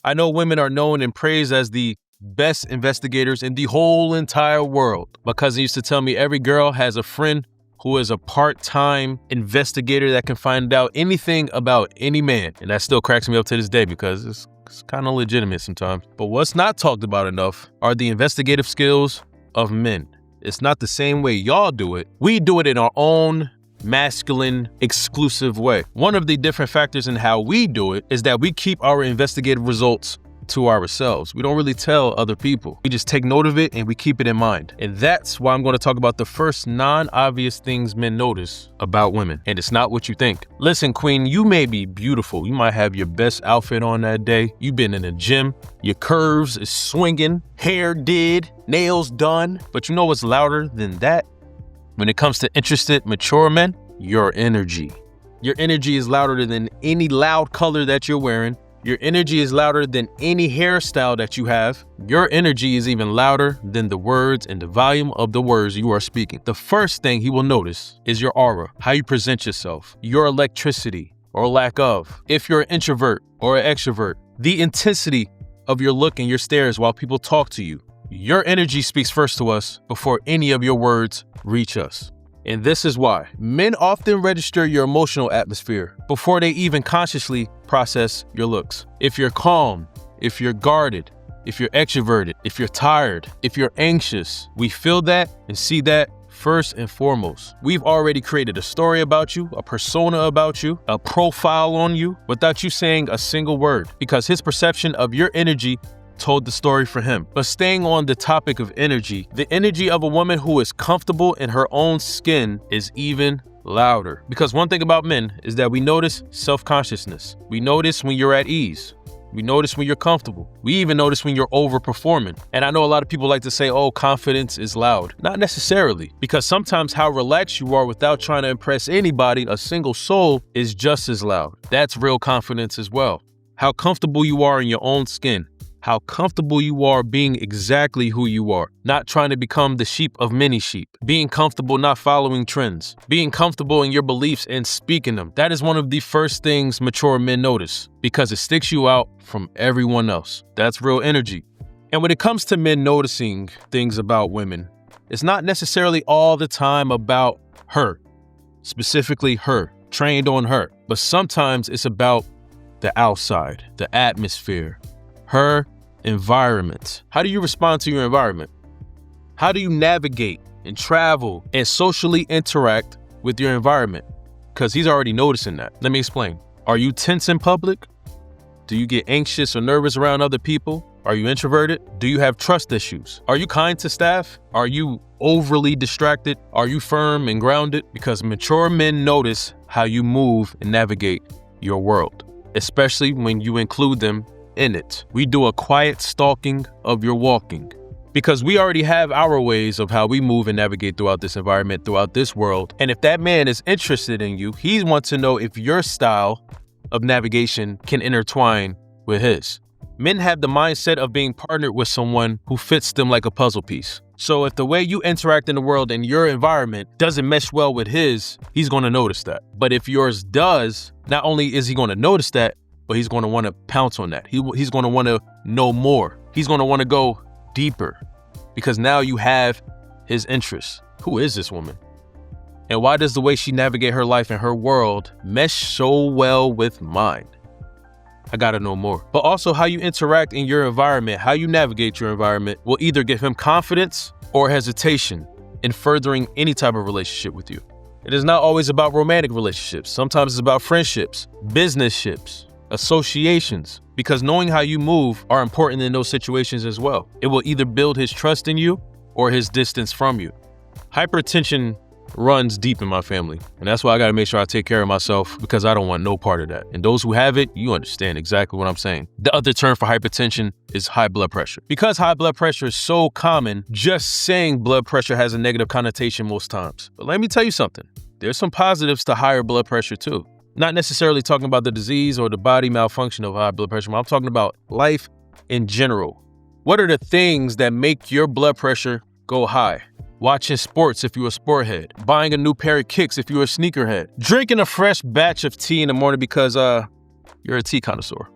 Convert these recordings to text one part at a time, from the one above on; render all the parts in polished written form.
I know women are known and praised as the best investigators in the whole entire world. My cousin used to tell me every girl has a friend who is a part-time investigator that can find out anything about any man. And that still cracks me up to this day because it's kind of legitimate sometimes. But what's not talked about enough are the investigative skills of men. It's not the same way y'all do it. We do it in our own masculine, exclusive way. One of the different factors in how we do it is that we keep our investigative results to ourselves. We don't really tell other people. We just take note of it and we keep it in mind. And that's why I'm going to talk about the first non-obvious things men notice about women. And it's not what you think. Listen, queen, you may be beautiful. You might have your best outfit on that day. You've been in the gym. Your curves is swinging. Hair did. Nails done. But you know what's louder than that? When it comes to interested, mature men, your energy. Your energy is louder than any loud color that you're wearing. Your energy is louder than any hairstyle that you have. Your energy is even louder than the words and the volume of the words you are speaking. The first thing he will notice is your aura, how you present yourself, your electricity or lack of. If you're an introvert or an extrovert, the intensity of your look and your stares while people talk to you. Your energy speaks first to us before any of your words reach us. And this is why men often register your emotional atmosphere before they even consciously process your looks. If you're calm, if you're guarded, if you're extroverted, if you're tired, if you're anxious, we feel that and see that first and foremost. We've already created a story about you, a persona about you, a profile on you without you saying a single word because his perception of your energy told the story for him. But staying on the topic of energy, the energy of a woman who is comfortable in her own skin is even louder. Because one thing about men is that we notice self-consciousness. We notice when you're at ease. We notice when you're comfortable. We even notice when you're overperforming. And I know a lot of people like to say, oh, confidence is loud. Not necessarily, because sometimes how relaxed you are without trying to impress anybody, a single soul, is just as loud. That's real confidence as well. How comfortable you are in your own skin. How comfortable you are being exactly who you are, not trying to become the sheep of many sheep, being comfortable not following trends, being comfortable in your beliefs and speaking them. That is one of the first things mature men notice because it sticks you out from everyone else. That's real energy. And when it comes to men noticing things about women, it's not necessarily all the time about her, specifically her, trained on her, but sometimes it's about the outside, the atmosphere, her environment. How do you respond to your environment? How do you navigate and travel and socially interact with your environment? Because he's already noticing that. Let me explain. Are you tense in public? Do you get anxious or nervous around other people? Are you introverted? Do you have trust issues? Are you kind to staff? Are you overly distracted? Are you firm and grounded? Because mature men notice how you move and navigate your world, especially when you include them in it. We do a quiet stalking of your walking because we already have our ways of how we move and navigate throughout this environment, throughout this world. And if that man is interested in you, he wants to know if your style of navigation can intertwine with his. Men have the mindset of being partnered with someone who fits them like a puzzle piece. So if the way you interact in the world and your environment doesn't mesh well with his, he's going to notice that. But if yours does, not only is he going to notice that, but he's going to want to pounce on that. He's going to want to know more. He's going to want to go deeper because now you have his interests. Who is this woman? And why does the way she navigate her life and her world mesh so well with mine? I got to know more. But also how you interact in your environment, how you navigate your environment will either give him confidence or hesitation in furthering any type of relationship with you. It is not always about romantic relationships. Sometimes it's about friendships, business ships, associations, because knowing how you move are important in those situations as well. It will either build his trust in you or his distance from you. Hypertension runs deep in my family, and that's why I got to make sure I take care of myself because I don't want no part of that. And those who have it, you understand exactly what I'm saying. The other term for hypertension is high blood pressure. Because high blood pressure is so common, just saying blood pressure has a negative connotation most times. But let me tell you something. There's some positives to higher blood pressure too. Not necessarily talking about the disease or the body malfunction of high blood pressure. I'm talking about life in general. What are the things that make your blood pressure go high? Watching sports if you're a sport head. Buying a new pair of kicks if you're a sneakerhead. Drinking a fresh batch of tea in the morning because you're a tea connoisseur.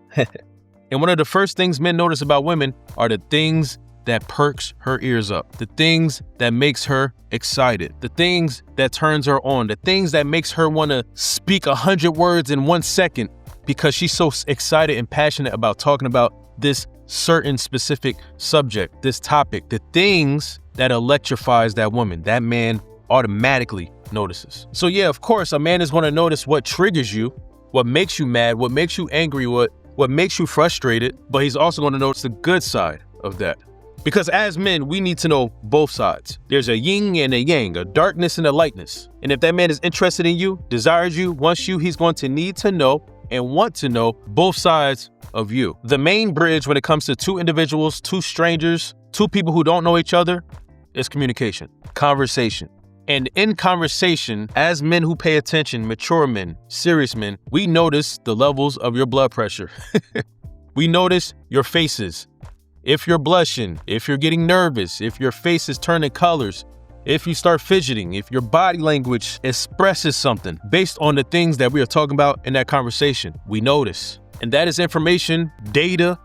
And one of the first things men notice about women are the things that perks her ears up, the things that makes her excited, the things that turns her on, the things that makes her want to speak 100 words in 1 second because she's so excited and passionate about talking about this certain specific subject, this topic, the things that electrifies that woman, that man automatically notices. So yeah, of course, a man is going to notice what triggers you, what makes you mad, what makes you angry, what makes you frustrated, but he's also going to notice the good side of that. Because as men, we need to know both sides. There's a yin and a yang, a darkness and a lightness. And if that man is interested in you, desires you, wants you, he's going to need to know and want to know both sides of you. The main bridge when it comes to two individuals, two strangers, two people who don't know each other is communication, conversation. And in conversation, as men who pay attention, mature men, serious men, we notice the levels of your blood pressure. We notice your faces. If you're blushing, if you're getting nervous, if your face is turning colors, if you start fidgeting, if your body language expresses something based on the things that we are talking about in that conversation, we notice. And that is information, data,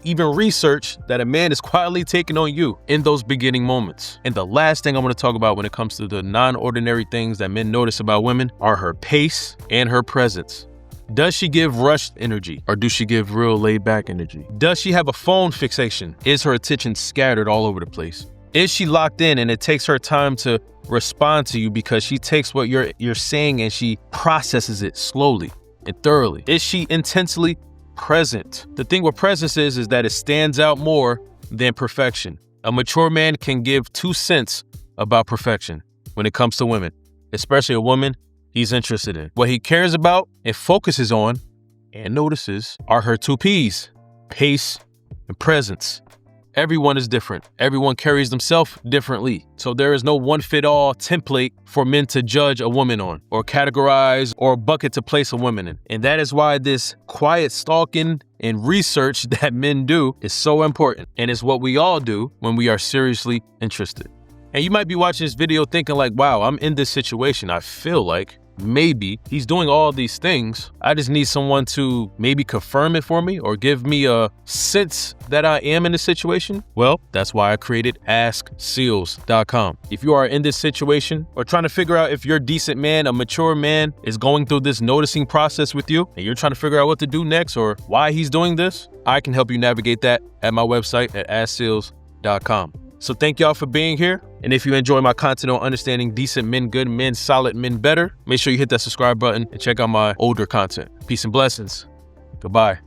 even research that a man is quietly taking on you in those beginning moments. And the last thing I want to talk about when it comes to the non-ordinary things that men notice about women are her pace and her presence. Does she give rushed energy or do she give real laid back energy? Does she have a phone fixation? Is her attention scattered all over the place? Is she locked in and it takes her time to respond to you because she takes what you're saying and she processes it slowly and thoroughly? Is she intensely present? The thing with presence is that it stands out more than perfection. A mature man can give 2 cents about perfection when it comes to women, especially a woman he's interested in. What he cares about and focuses on and notices are her 2 P's, pace and presence. Everyone is different. Everyone carries themselves differently. So there is no one-fit-all template for men to judge a woman on or categorize or bucket to place a woman in. And that is why this quiet stalking and research that men do is so important. And it's what we all do when we are seriously interested. And you might be watching this video thinking like, wow, I'm in this situation. I feel like maybe he's doing all these things. I just need someone to maybe confirm it for me or give me a sense that I am in this situation. Well, that's why I created sealztheman. If you are in this situation or trying to figure out if your decent man, a mature man, is going through this noticing process with you and you're trying to figure out what to do next or why he's doing this, I can help you navigate that at my website at sealztheman. So thank y'all for being here. And if you enjoy my content on understanding decent men, good men, solid men better, make sure you hit that subscribe button and check out my older content. Peace and blessings. Goodbye.